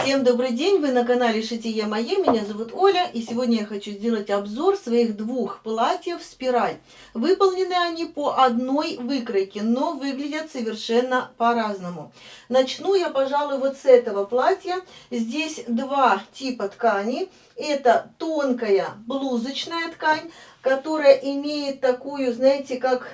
Всем добрый день, вы на канале Шитие Мое, меня зовут Оля, и сегодня я хочу сделать обзор своих двух платьев спираль. Выполнены они по одной выкройке, но выглядят совершенно по-разному. Начну я, пожалуй, вот с этого платья. Здесь два типа ткани. Это тонкая блузочная ткань, которая имеет такую, знаете, как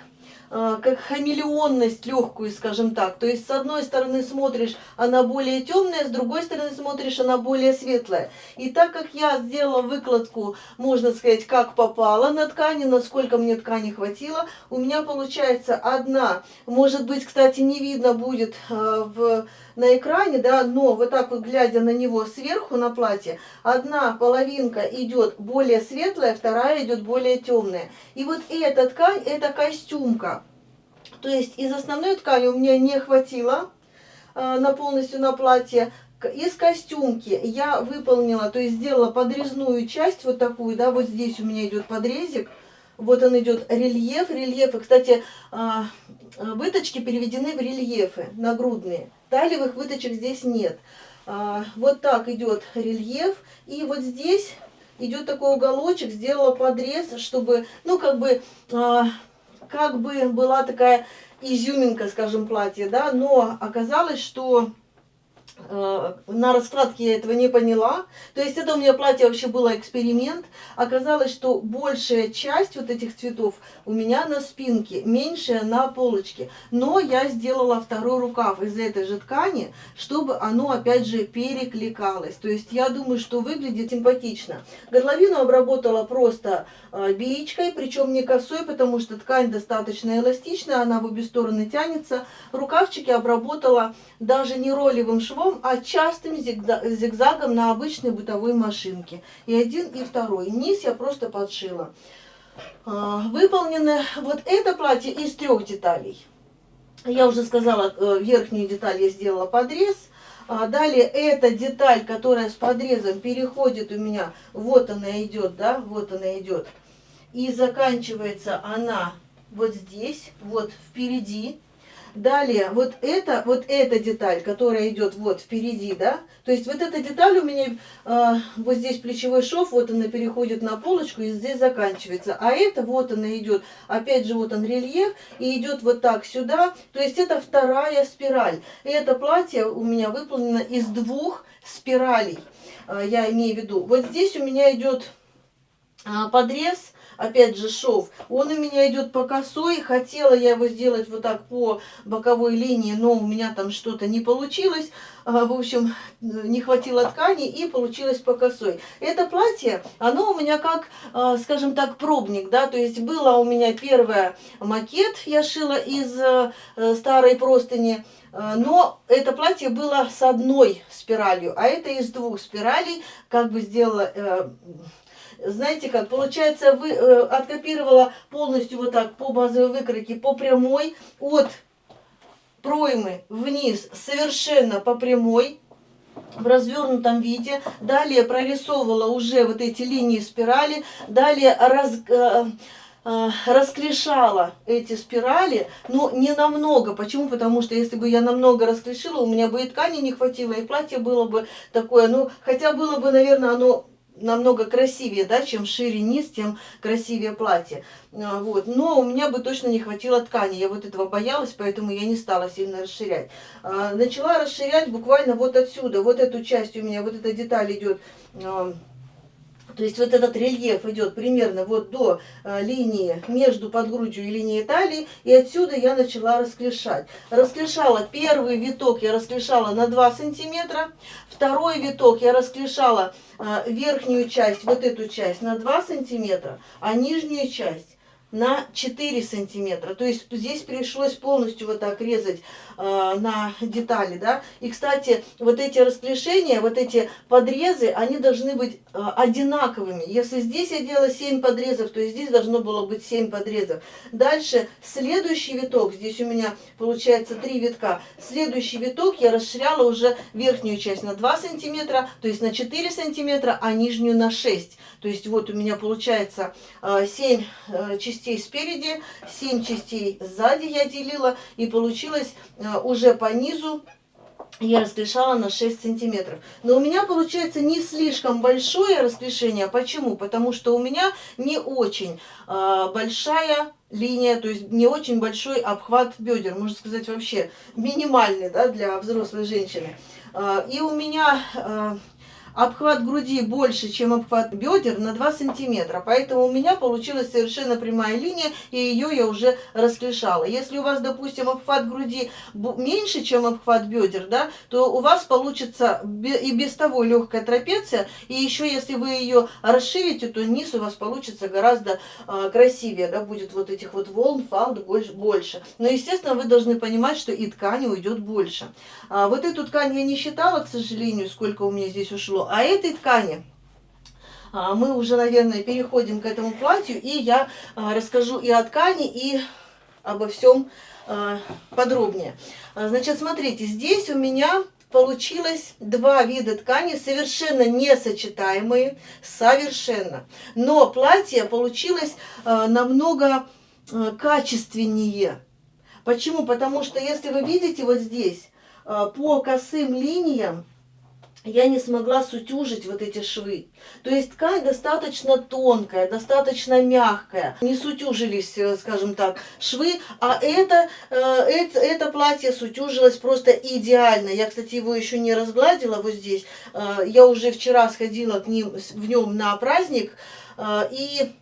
хамелеонность легкую, скажем так. То есть с одной стороны смотришь, она более темная, с другой стороны смотришь, она более светлая. И так как я сделала выкладку, можно сказать, как попало на ткани, насколько мне ткани хватило, у меня получается одна, может быть, кстати, не видно будет на экране, да, но вот так вот глядя на него сверху на платье, одна половинка идет более светлая, вторая идет более темная. И вот эта ткань, это костюмка. То есть из основной ткани у меня не хватило полностью на платье. Из костюмки я выполнила, то есть сделала подрезную часть вот такую, да, вот здесь у меня идет подрезик. Вот он идет рельеф. Рельефы, кстати, выточки переведены в рельефы нагрудные. Талиевых выточек здесь нет. Вот так идет рельеф. И вот здесь идет такой уголочек, сделала подрез, чтобы, ну, как бы была такая изюминка, скажем, платья, да, но оказалось, что на раскладке я этого не поняла. То есть это у меня платье вообще было эксперимент. Оказалось, что большая часть вот этих цветов у меня на спинке, меньшая на полочке. Но я сделала второй рукав из этой же ткани, чтобы оно опять же перекликалось. То есть я думаю, что выглядит симпатично. Горловину обработала просто биечкой, причем не косой, потому что ткань достаточно эластичная, она в обе стороны тянется. Рукавчики обработала даже не ролевым швом, а частым зигзагом на обычной бытовой машинке. И один, и второй. Низ я просто подшила. Выполнено вот это платье из 3 деталей. Я уже сказала, верхнюю деталь я сделала подрез. Далее эта деталь, которая с подрезом переходит у меня, вот она идет, да, вот она идет. И заканчивается она вот здесь, вот впереди. Далее вот эта деталь, которая идет вот впереди, да, то есть вот эта деталь у меня, вот здесь плечевой шов, вот она переходит на полочку и здесь заканчивается. А это вот она идет, опять же вот он рельеф, и идет вот так сюда, то есть это вторая спираль. И это платье у меня выполнено из 2 спиралей, я имею в виду. Вот здесь у меня идет подрез, опять же шов, он у меня идет по косой, хотела я его сделать вот так по боковой линии, но у меня там что-то не получилось, в общем, не хватило ткани и получилось по косой. Это платье, оно у меня как, скажем так, пробник, да, то есть было у меня первое макет, я шила из старой простыни, но это платье было с 1 спиралью, а это из 2 спиралей, как бы сделала. Знаете как, получается, откопировала полностью вот так по базовой выкройке, по прямой, от проймы вниз совершенно по прямой, в развернутом виде. Далее прорисовывала уже вот эти линии спирали, далее расклешала эти спирали, но не намного. Почему? Потому что если бы я намного расклешила, у меня бы и ткани не хватило, и платье было бы такое, ну, хотя было бы, наверное, оно намного красивее, да, чем шире низ, тем красивее платье. Вот. Но у меня бы точно не хватило ткани. Я вот этого боялась, поэтому я не стала сильно расширять. Начала расширять буквально вот отсюда. Вот эту часть у меня, вот эта деталь идет. То есть вот этот рельеф идет примерно вот до линии между подгрудью и линией талии. И отсюда я начала расклешать. Расклешала первый виток, я расклешала на 2 сантиметра. Второй виток я расклешала верхнюю часть, вот эту часть на 2 сантиметра, а нижнюю часть на 4 сантиметра. То есть здесь пришлось полностью вот так резать на детали, да. И, кстати, вот эти расклешения, вот эти подрезы, они должны быть одинаковыми. Если здесь я делала 7 подрезов, то здесь должно было быть 7 подрезов. Дальше следующий виток, здесь у меня получается 3 витка. Следующий виток я расширяла уже верхнюю часть на 2 сантиметра, то есть на 4 сантиметра, а нижнюю на 6. То есть вот у меня получается 7 частей спереди, 7 частей сзади я делила, и получилось уже по низу я расклешала на 6 сантиметров. Но у меня получается не слишком большое расклешение. Почему? Потому что у меня не очень большая линия, то есть не очень большой обхват бедер, можно сказать вообще минимальный, да, для взрослой женщины. И у меня обхват груди больше, чем обхват бедер на 2 сантиметра. Поэтому у меня получилась совершенно прямая линия, и ее я уже расклешала. Если у вас, допустим, обхват груди меньше, чем обхват бедер, да, то у вас получится и без того легкая трапеция. И еще, если вы ее расширите, то низ у вас получится гораздо красивее, да, будет вот этих вот волн, фалд больше. Но, естественно, вы должны понимать, что и ткани уйдет больше. Вот эту ткань я не считала, к сожалению, сколько у меня здесь ушло. А этой ткани мы уже, наверное, переходим к этому платью, и я расскажу и о ткани, и обо всем подробнее. Значит, смотрите, здесь у меня получилось два вида ткани, совершенно несочетаемые, совершенно. Но платье получилось намного качественнее. Почему? Потому что, если вы видите вот здесь, по косым линиям, я не смогла сутюжить вот эти швы. То есть ткань достаточно тонкая, достаточно мягкая. Не сутюжились, скажем так, швы, а это платье сутюжилось просто идеально. Я, кстати, его еще не разгладила вот здесь. Я уже вчера сходила в нем на праздник, и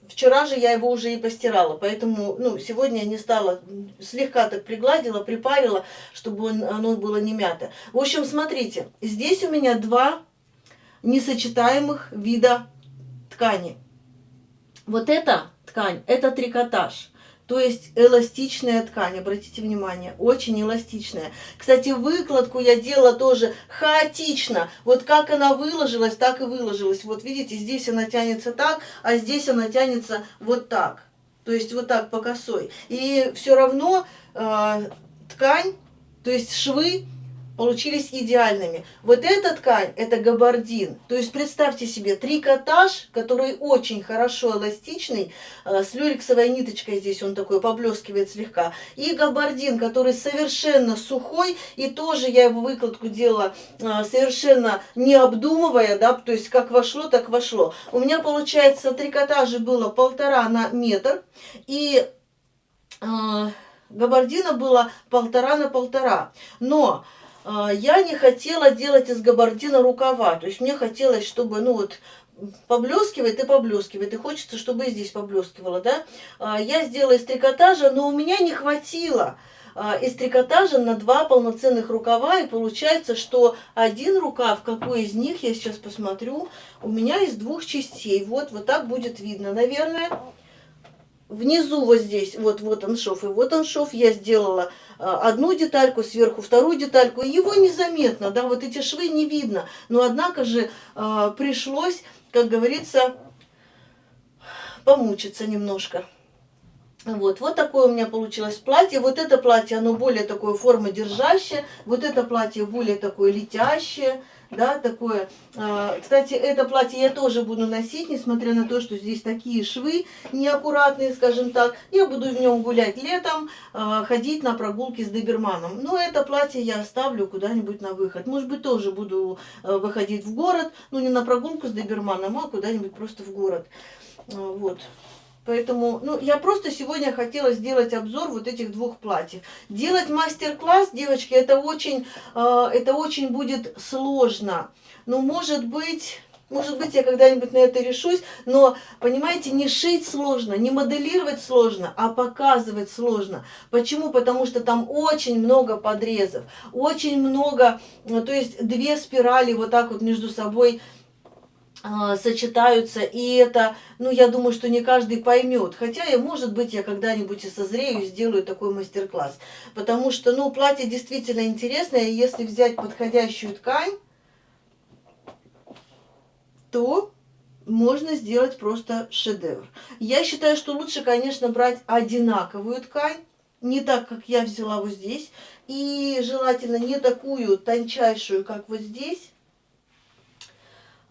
вчера же я его уже и постирала, поэтому сегодня я не стала, слегка так пригладила, припарила, чтобы оно было не мято. В общем, смотрите, здесь у меня два несочетаемых вида ткани. Вот эта ткань, это трикотаж. То есть эластичная ткань, обратите внимание, очень эластичная. Кстати, выкладку я делала тоже хаотично. Вот как она выложилась, так и выложилась. Вот видите, здесь она тянется так, а здесь она тянется вот так. То есть вот так по косой. И все равно ткань, то есть швы получились идеальными. Вот эта ткань, это габардин. То есть представьте себе трикотаж, который очень хорошо эластичный, с люрексовой ниточкой здесь он такой поблескивает слегка. И габардин, который совершенно сухой, и тоже я его выкладку делала совершенно не обдумывая, да, то есть как вошло, так вошло. У меня получается трикотажа было 1,5 на метр, и габардина было 1,5 на 1,5. Но я не хотела делать из габардина рукава. То есть мне хотелось, чтобы, поблескивает и поблескивает. И хочется, чтобы и здесь поблескивало, да. Я сделала из трикотажа, но у меня не хватило из трикотажа на 2 полноценных рукава. И получается, что один рукав, какой из них, я сейчас посмотрю, у меня из 2 частей. Вот так будет видно, наверное. Внизу вот здесь, вот он шов и вот он шов, я сделала одну детальку, сверху вторую детальку, и его незаметно, да, вот эти швы не видно, но однако же пришлось, как говорится, помучиться немножко. Вот такое у меня получилось платье. Вот это платье, оно более такое формодержащее, вот это платье более такое летящее, да, такое. Кстати, это платье я тоже буду носить, несмотря на то, что здесь такие швы неаккуратные, скажем так. Я буду в нем гулять летом, ходить на прогулки с доберманом. Но это платье я оставлю куда-нибудь на выход. Может быть, тоже буду выходить в город, не на прогулку с доберманом, а куда-нибудь просто в город. Вот. Поэтому, я просто сегодня хотела сделать обзор вот этих 2 платьев. Делать мастер-класс, девочки, это очень будет сложно. Может быть, я когда-нибудь на это решусь, но, понимаете, не шить сложно, не моделировать сложно, а показывать сложно. Почему? Потому что там очень много подрезов, очень много, то есть 2 спирали вот так вот между собой сочетаются, и это, я думаю, что не каждый поймет. Хотя, может быть, я когда-нибудь и созрею и сделаю такой мастер-класс. Потому что, платье действительно интересное, и если взять подходящую ткань, то можно сделать просто шедевр. Я считаю, что лучше, конечно, брать одинаковую ткань, не так, как я взяла вот здесь, и желательно не такую тончайшую, как вот здесь,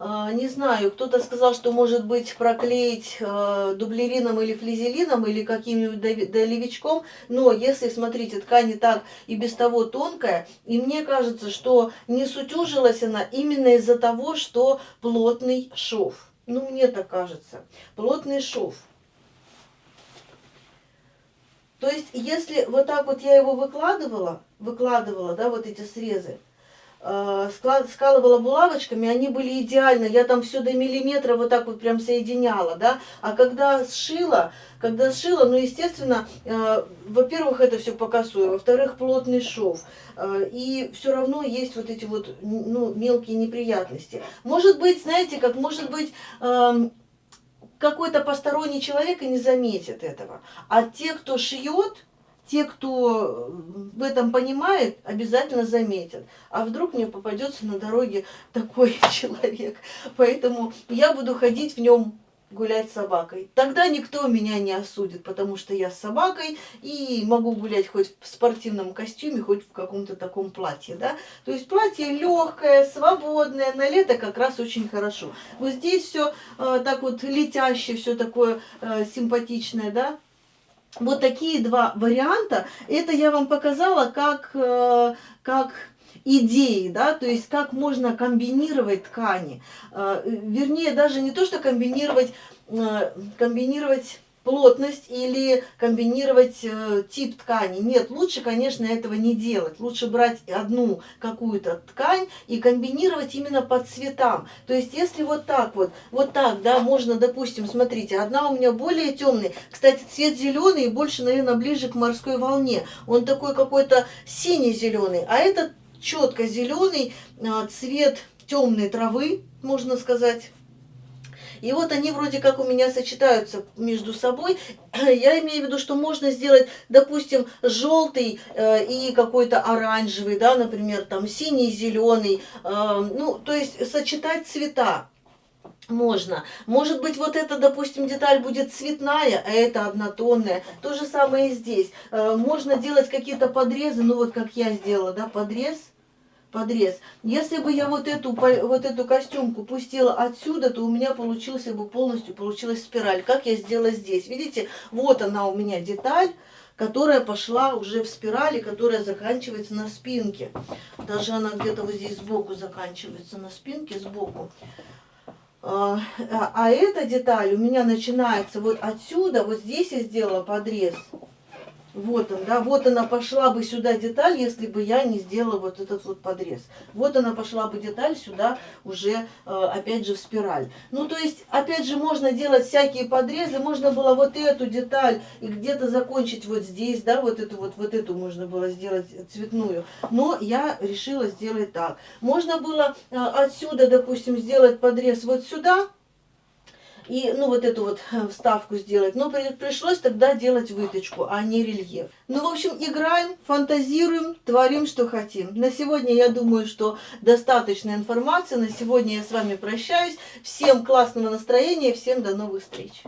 Не знаю, кто-то сказал, что может быть проклеить дублерином или флизелином или каким-нибудь долевичком, но если, смотрите, ткань и так и без того тонкая, и мне кажется, что не сутюжилась она именно из-за того, что плотный шов. Ну, мне так кажется. Плотный шов. То есть, если вот так вот я его выкладывала, да, вот эти срезы, скалывала булавочками, они были идеально, я там все до миллиметра вот так вот прям соединяла, да, а когда сшила, ну, естественно, во-первых, это все по косой, во-вторых, плотный шов, и все равно есть вот эти вот, ну, мелкие неприятности. Может быть, знаете, как, может быть, какой-то посторонний человек и не заметит этого, а те, кто шьет, те, кто в этом понимает, обязательно заметят. А вдруг мне попадется на дороге такой человек. Поэтому я буду ходить в нем гулять с собакой. Тогда никто меня не осудит, потому что я с собакой и могу гулять хоть в спортивном костюме, хоть в каком-то таком платье, да. То есть платье легкое, свободное, на лето как раз очень хорошо. Вот здесь все так вот летящее, все такое симпатичное, да. Вот такие два варианта. Это я вам показала как идеи, да, то есть как можно комбинировать ткани. Вернее, даже не то, что комбинировать плотность или комбинировать тип ткани. Нет, лучше, конечно, этого не делать. Лучше брать одну какую-то ткань и комбинировать именно по цветам. То есть, если вот так, да, можно, допустим, смотрите, одна у меня более темная, кстати, цвет зеленый, больше, наверное, ближе к морской волне. Он такой какой-то синий-зеленый, а этот четко зеленый, цвет темной травы, можно сказать. И вот они вроде как у меня сочетаются между собой. Я имею в виду, что можно сделать, допустим, желтый и какой-то оранжевый, да, например, там синий, зеленый. Ну, то есть сочетать цвета можно. Может быть, вот эта, допустим, деталь будет цветная, а это однотонная. То же самое и здесь. Можно делать какие-то подрезы, ну вот как я сделала, да, подрез. Если бы я вот эту костюмку пустила отсюда, то у меня получилась спираль, как я сделала здесь. Видите, вот она у меня деталь, которая пошла уже в спирали, которая заканчивается на спинке. Даже она где-то вот здесь сбоку заканчивается, на спинке сбоку. А эта деталь у меня начинается вот отсюда, вот здесь я сделала подрез. Вот он, да, вот она пошла бы сюда деталь, если бы я не сделала вот этот вот подрез. Вот она пошла бы деталь сюда уже, опять же, в спираль. Ну, то есть, опять же, можно делать всякие подрезы, можно было вот эту деталь и где-то закончить вот здесь, да, вот эту можно было сделать цветную. Но я решила сделать так. Можно было отсюда, допустим, сделать подрез вот сюда, и, ну, вот эту вот вставку сделать. Но пришлось тогда делать выточку, а не рельеф. Ну, в общем, играем, фантазируем, творим, что хотим. На сегодня, я думаю, что достаточно информации. На сегодня я с вами прощаюсь. Всем классного настроения, всем до новых встреч.